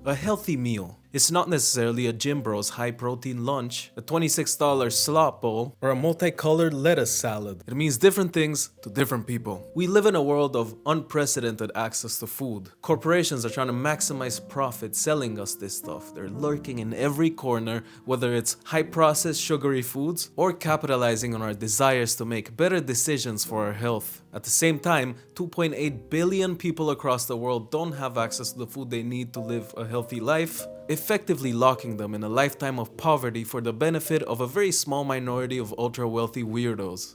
A healthy meal. It's not necessarily a gym bro's high-protein lunch, a $26 slop bowl, or a multicolored lettuce salad. It means different things to different people. We live in a world of unprecedented access to food. Corporations are trying to maximize profit selling us this stuff. They're lurking in every corner, whether it's high-processed sugary foods or capitalizing on our desires to make better decisions for our health. At the same time, 2.8 billion people across the world don't have access to the food they need to live a healthy life, effectively locking them in a lifetime of poverty for the benefit of a very small minority of ultra-wealthy weirdos.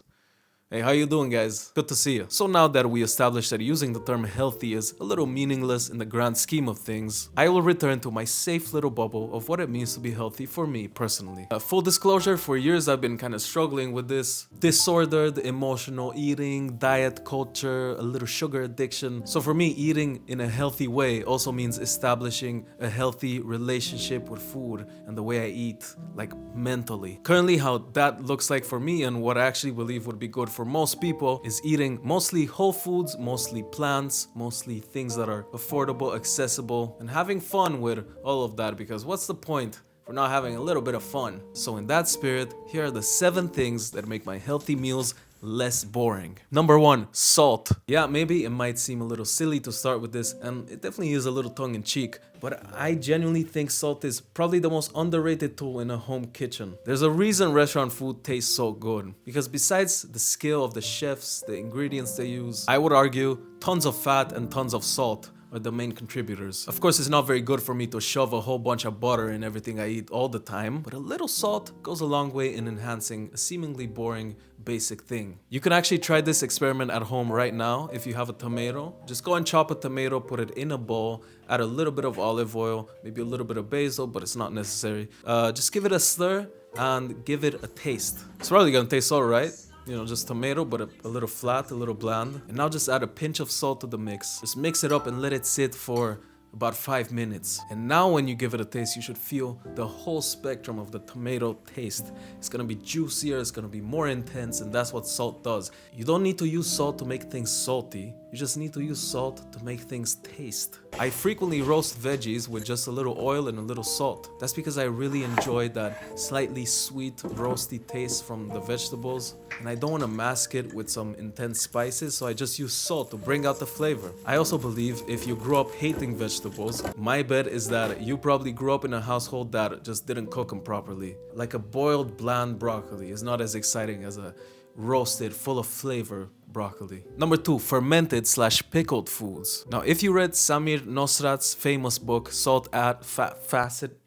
Hey, how you doing, guys? Good to see you. So now that we established that using the term healthy is a little meaningless in the grand scheme of things, I will return to my safe little bubble of what it means to be healthy for me personally. Full disclosure, for years I've been kind of struggling with this disordered emotional eating, diet culture, a little sugar addiction. So for me, eating in a healthy way also means establishing a healthy relationship with food and the way I eat, like mentally. Currently, how that looks like for me and what I actually believe would be good for most people is eating mostly whole foods, mostly plants, mostly things that are affordable, accessible, and having fun with all of that, because what's the point for not having a little bit of fun? So in that spirit, here are the 7 things that make my healthy meals less boring. Number 1, salt. Yeah, maybe it might seem a little silly to start with this, and it definitely is a little tongue-in-cheek, but I genuinely think salt is probably the most underrated tool in a home kitchen. There's a reason restaurant food tastes so good, because besides the skill of the chefs, the ingredients they use, I would argue tons of fat and tons of salt are the main contributors. Of course, it's not very good for me to shove a whole bunch of butter in everything I eat all the time, but a little salt goes a long way in enhancing a seemingly boring basic thing. You can actually try this experiment at home right now. If you have a tomato, just go and chop a tomato, put it in a bowl, add a little bit of olive oil, maybe a little bit of basil, but it's not necessary. Just give it a stir and give it a taste. It's probably gonna taste alright. You know, just tomato, but a little flat, a little bland. And now just add a pinch of salt to the mix. Just mix it up and let it sit for about 5 minutes. And now when you give it a taste, you should feel the whole spectrum of the tomato taste. It's gonna be juicier, it's gonna be more intense, and that's what salt does. You don't need to use salt to make things salty. You just need to use salt to make things taste. I frequently roast veggies with just a little oil and a little salt. That's because I really enjoy that slightly sweet, roasty taste from the vegetables. And I don't want to mask it with some intense spices, so I just use salt to bring out the flavor. I also believe if you grew up hating vegetables, my bet is that you probably grew up in a household that just didn't cook them properly. Like a boiled, bland broccoli is not as exciting as a roasted, full of flavor broccoli. Number 2, fermented/pickled foods. Now, if you read Samir Nosrat's famous book, Salt, Add, Facet?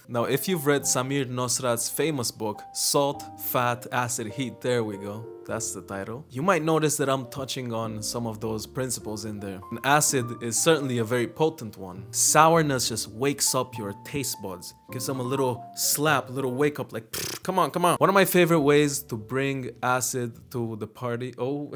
Now, if you've read Samir Nosrat's famous book, Salt, Fat, Acid, Heat, there we go. That's the title. You might notice that I'm touching on some of those principles in there. And acid is certainly a very potent one. Sourness just wakes up your taste buds. Gives them a little slap, a little wake up, like, come on, come on. One of my favorite ways to bring acid to the party. Oh.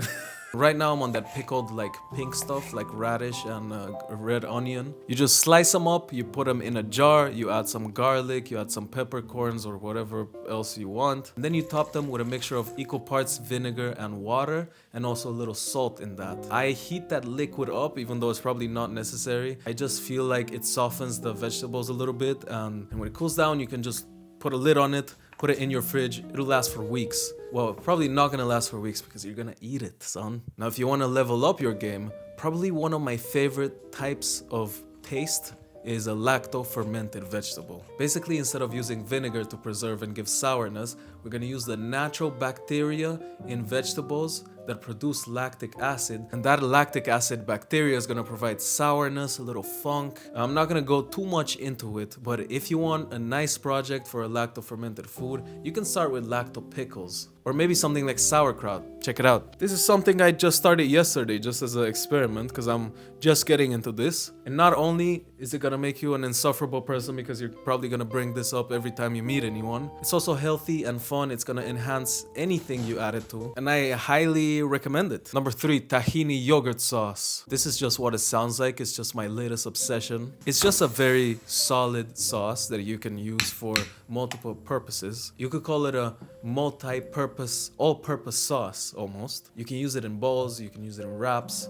Right now I'm on that pickled like pink stuff like radish and red onion. You just slice them up, you put them in a jar, you add some garlic, you add some peppercorns or whatever else you want. And then you top them with a mixture of equal parts vinegar and water and also a little salt in that. I heat that liquid up even though it's probably not necessary. I just feel like it softens the vegetables a little bit, and when it cools down you can just put a lid on it, put it in your fridge, it'll last for weeks. Well, probably not gonna last for weeks because you're gonna eat it, son. Now, if you wanna level up your game, probably one of my favorite types of taste is a lacto-fermented vegetable. Basically, instead of using vinegar to preserve and give sourness, we're gonna use the natural bacteria in vegetables that produce lactic acid, and that lactic acid bacteria is gonna provide sourness, a little funk. I'm not gonna go too much into it, but if you want a nice project for a lacto-fermented food, you can start with lacto pickles, or maybe something like sauerkraut. Check it out. This is something I just started yesterday, just as an experiment, because I'm just getting into this. And not only is it gonna make you an insufferable person because you're probably gonna bring this up every time you meet anyone, it's also healthy and fun. It's gonna enhance anything you add it to, and I highly recommend it. Number 3, tahini yogurt sauce. This is just what it sounds like. It's just my latest obsession. It's just a very solid sauce that you can use for multiple purposes. You could call it a multi-purpose, all-purpose sauce almost. You can use it in bowls, you can use it in wraps,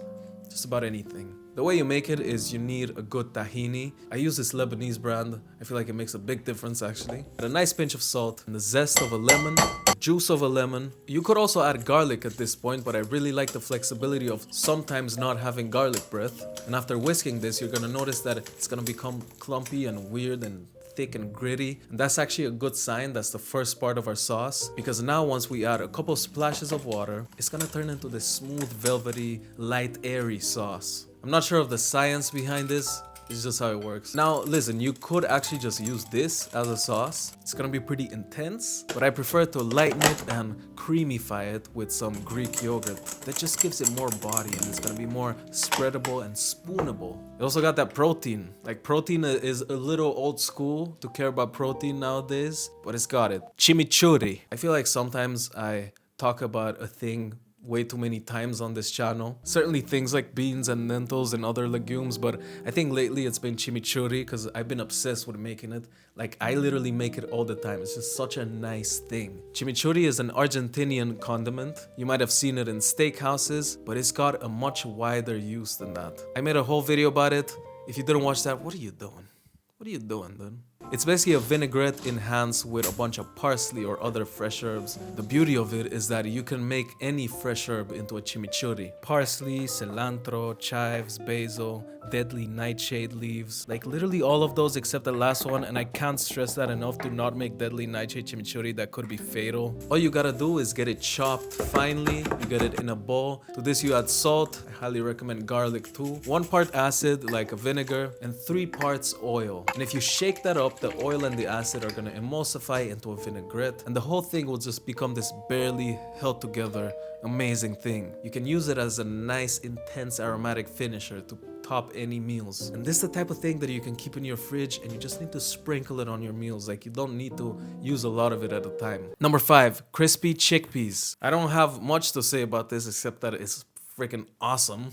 just about anything. The way you make it is you need a good tahini. I use this Lebanese brand. I feel like it makes a big difference actually. And a nice pinch of salt and the zest of a lemon, the juice of a lemon. You could also add garlic at this point, but I really like the flexibility of sometimes not having garlic breath. And after whisking this, you're gonna notice that it's gonna become clumpy and weird and thick and gritty, and that's actually a good sign. That's the first part of our sauce, because now once we add a couple splashes of water, it's gonna turn into this smooth, velvety, light, airy sauce. I'm not sure of the science behind this. It's just how it works. Now, listen, you could actually just use this as a sauce. It's gonna be pretty intense, but I prefer to lighten it and creamify it with some Greek yogurt. That just gives it more body and it's gonna be more spreadable and spoonable. It also got that protein. Like, protein is a little old school to care about protein nowadays, but it's got it. Chimichurri. I feel like sometimes I talk about a thing way too many times on this channel. Certainly things like beans and lentils and other legumes, but I think lately it's been chimichurri because I've been obsessed with making it. Like, I literally make it all the time. It's just such a nice thing. Chimichurri is an Argentinian condiment. You might have seen it in steakhouses, but it's got a much wider use than that. I made a whole video about it. If you didn't watch that, what are you doing? What are you doing, dude? It's basically a vinaigrette enhanced with a bunch of parsley or other fresh herbs. The beauty of it is that you can make any fresh herb into a chimichurri. Parsley, cilantro, chives, basil, deadly nightshade leaves. Like, literally all of those except the last one, and I can't stress that enough. Do not make deadly nightshade chimichurri. That could be fatal. All you gotta do is get it chopped finely. You get it in a bowl. To this you add salt. I highly recommend garlic too. 1 part acid, like a vinegar, and 3 parts oil. And if you shake that up, the oil and the acid are gonna emulsify into a vinaigrette, and the whole thing will just become this barely held together amazing thing. You can use it as a nice intense aromatic finisher to top any meals. And this is the type of thing that you can keep in your fridge and you just need to sprinkle it on your meals. Like, you don't need to use a lot of it at a time. Number 5, crispy chickpeas. I don't have much to say about this except that it's freaking awesome.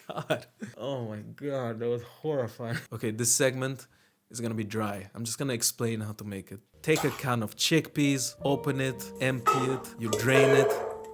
God. Oh my God, that was horrifying. Okay, this segment is gonna be dry. I'm just gonna explain how to make it. Take a can of chickpeas, open it, empty it, you drain it,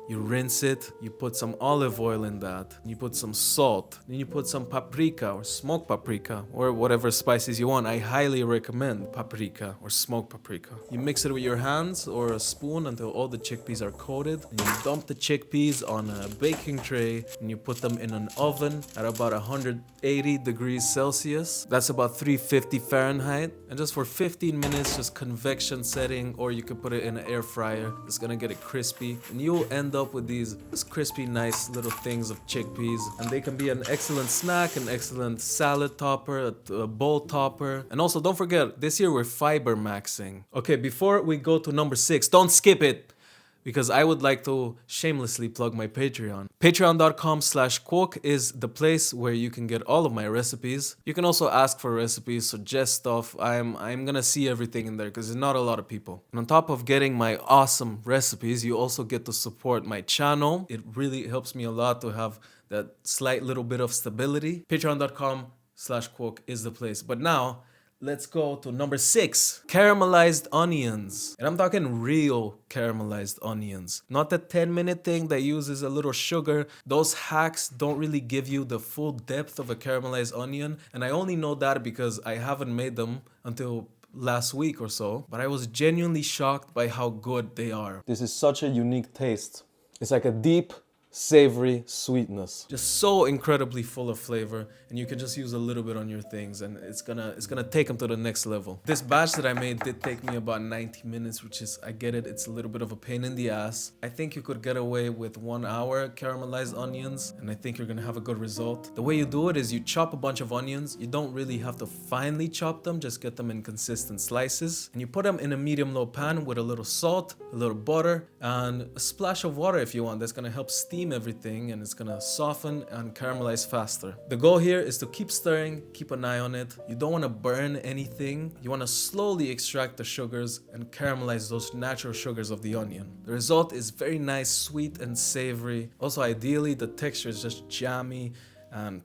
you rinse it, you put some olive oil in that, you put some salt, then you put some paprika or smoked paprika or whatever spices you want. I highly recommend paprika or smoked paprika. You mix it with your hands or a spoon until all the chickpeas are coated, and you dump the chickpeas on a baking tray and you put them in an oven at about 180 degrees Celsius. That's about 350 Fahrenheit. And just for 15 minutes, just convection setting, or you could put it in an air fryer. It's gonna get it crispy and you'll end up with these crispy, nice little things of chickpeas, and they can be an excellent snack, an excellent salad topper, a bowl topper. And also, don't forget, this year we're fiber maxing. Okay, before we go to number 6, don't skip it, because I would like to shamelessly plug my Patreon. Patreon.com/KWOOWK is the place where you can get all of my recipes. You can also ask for recipes, suggest stuff. I'm gonna see everything in there because there's not a lot of people. And on top of getting my awesome recipes, you also get to support my channel. It really helps me a lot to have that slight little bit of stability. Patreon.com/KWOOWK is the place. But now, let's go to number 6, caramelized onions. And I'm talking real caramelized onions. Not the 10-minute thing that uses a little sugar. Those hacks don't really give you the full depth of a caramelized onion. And I only know that because I haven't made them until last week or so. But I was genuinely shocked by how good they are. This is such a unique taste. It's like a deep, savory sweetness, just so incredibly full of flavor, and you can just use a little bit on your things and it's gonna take them to the next level. This batch that I made did take me about 90 minutes, which is, I get it, it's a little bit of a pain in the ass. I think you could get away with 1 hour caramelized onions, and I think you're gonna have a good result. The way you do it is you chop a bunch of onions. You don't really have to finely chop them, just get them in consistent slices, and you put them in a medium-low pan with a little salt, a little butter, and a splash of water if you want. That's gonna help steam everything and it's gonna soften and caramelize faster. The goal here is to keep stirring, keep an eye on it. You don't want to burn anything. You want to slowly extract the sugars and caramelize those natural sugars of the onion. The result is very nice, sweet and savory. Also, ideally, the texture is just jammy and...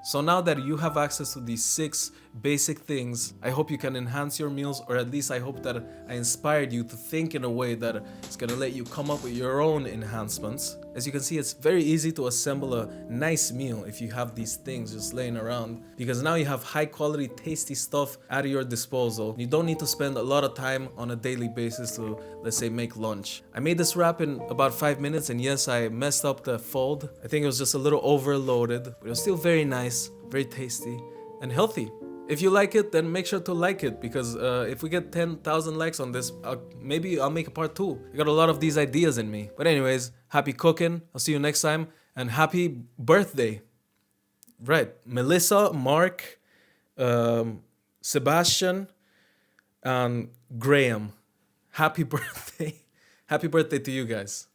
So now that you have access to these 6 basic things, I hope you can enhance your meals, or at least I hope that I inspired you to think in a way that it's gonna let you come up with your own enhancements. As you can see, it's very easy to assemble a nice meal if you have these things just laying around, because now you have high quality, tasty stuff at your disposal. You don't need to spend a lot of time on a daily basis to, let's say, make lunch. I made this wrap in about 5 minutes, and yes, I messed up the fold. I think it was just a little overloaded, but it was still very nice, very tasty, and healthy. If you like it, then make sure to like it, because if we get 10,000 likes on this, maybe I'll make a part 2. I got a lot of these ideas in me. But anyways, happy cooking. I'll see you next time, and happy birthday. Right, Melissa, Mark, Sebastian, and Graham. Happy birthday. Happy birthday to you guys.